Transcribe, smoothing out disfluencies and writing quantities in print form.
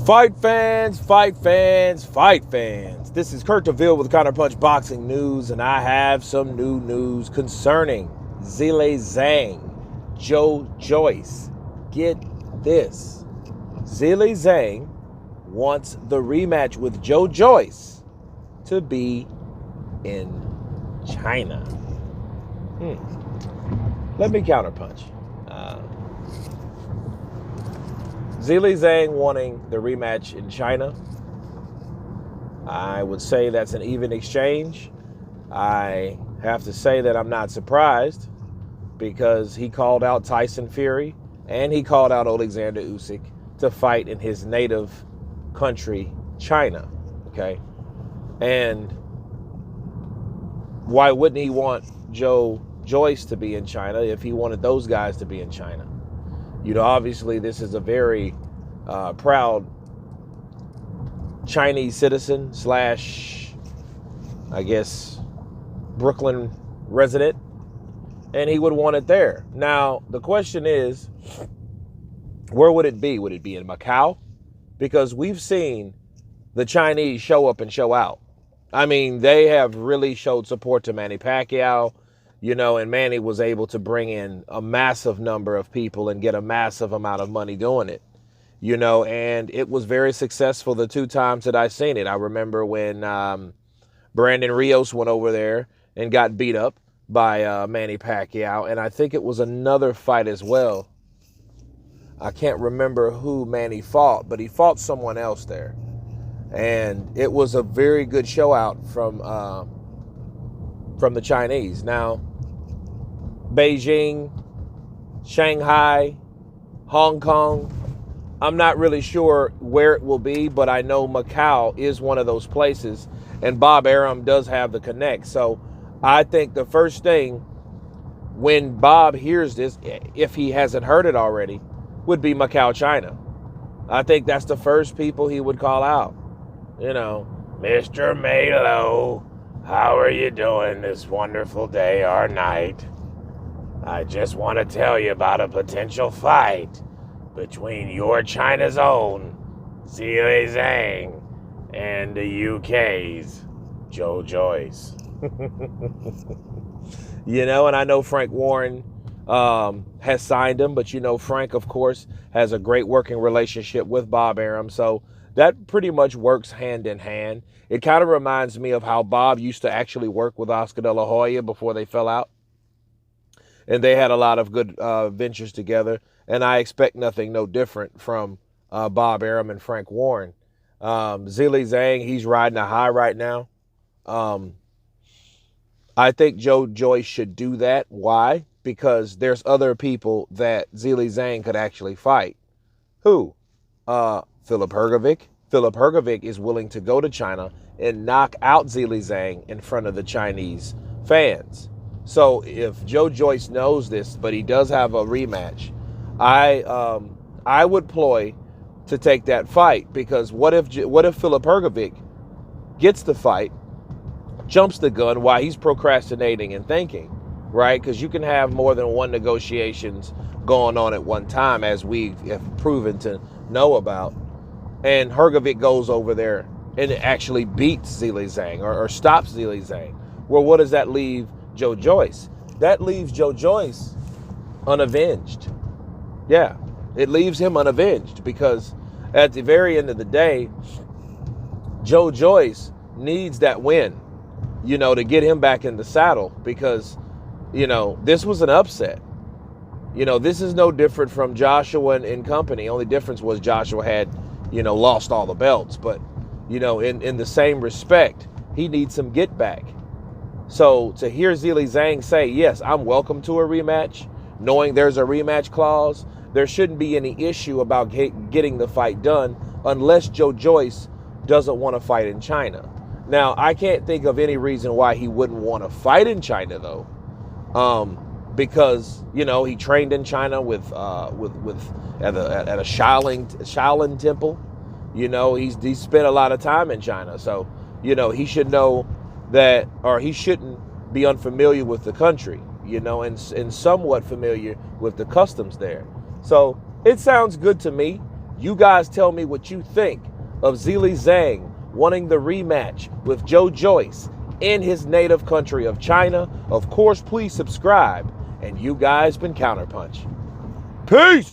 Fight fans, fight fans, fight fans. This is Kurt DeVille with Counterpunch Boxing News, and I have some new news concerning Zhilei Zhang, Joyce. Get this. Zhilei Zhang wants the rematch with Joyce to be in China. Let me counterpunch. Zhilei Zhang wanting the rematch in China. I would say that's an even exchange. I have to say that I'm not surprised because he called out Tyson Fury and he called out Alexander Usyk to fight in his native country, China. Okay. And why wouldn't he want Joyce to be in China if he wanted those guys to be in China? You know, obviously this is a very proud Chinese citizen slash, I guess, Brooklyn resident, and he would want it there. Now, the question is, where would it be? Would it be in Macau? Because we've seen the Chinese show up and show out. I mean, they have really showed support to Manny Pacquiao. You know, and Manny was able to bring in a massive number of people and get a massive amount of money doing it, you know, and it was very successful the two times that I seen it. I remember when Brandon Rios went over there and got beat up by Manny Pacquiao, and I think it was another fight as well. I can't remember who Manny fought, but he fought someone else there, and it was a very good show out from the Chinese. Now, Beijing, Shanghai, Hong Kong, I'm not really sure where it will be, but I know Macau is one of those places, and Bob Arum does have the connect. So I think the first thing when Bob hears this, if he hasn't heard it already, would be Macau, China. I think that's the first people he would call out. You know, Mr. Malo, how are you doing this wonderful day or night? I just want to tell you about a potential fight between your China's own Zhilei Zhang and the UK's Joyce. You know, and I know Frank Warren has signed him, but you know, Frank, of course, has a great working relationship with Bob Arum, so that pretty much works hand in hand. It kind of reminds me of how Bob used to actually work with Oscar De La Hoya before they fell out. And they had a lot of good ventures together. And I expect nothing no different from Bob Arum and Frank Warren. Zhilei Zhang, he's riding a high right now. I think Joyce should do that. Why? Because there's other people that Zhilei Zhang could actually fight. Who? Philip Hrgovic. Philip Hrgovic is willing to go to China and knock out Zhilei Zhang in front of the Chinese fans. So if Joyce knows this, but he does have a rematch, I would ploy to take that fight, because what if Philip Hrgovic gets the fight, jumps the gun while he's procrastinating and thinking, right? Because you can have more than one negotiations going on at one time, as we have proven to know about. And Hrgovic goes over there and actually beats Zhilei Zhang or stops Zhilei Zhang. Well, what does that leave Joyce? That leaves Joyce unavenged. Yeah, it leaves him unavenged, because at the very end of the day, Joyce needs that win, you know, to get him back in the saddle, because, you know, this was an upset. You know, this is no different from Joshua and company. Only difference was Joshua had, you know, lost all the belts. But, you know, in the same respect, he needs some get back. So to hear Zhilei Zhang say, yes, I'm welcome to a rematch, knowing there's a rematch clause, there shouldn't be any issue about getting the fight done unless Joyce doesn't want to fight in China. Now, I can't think of any reason why he wouldn't want to fight in China, though. Because, you know, he trained in China at a Shaolin temple. You know, he's spent a lot of time in China. So, you know, he should know that, or he shouldn't be unfamiliar with the country, you know, and somewhat familiar with the customs there. So it sounds good to me. You guys tell me what you think of Zhilei Zhang wanting the rematch with Joyce in his native country of China. Of course, please subscribe. And you guys been Counterpunch. Peace!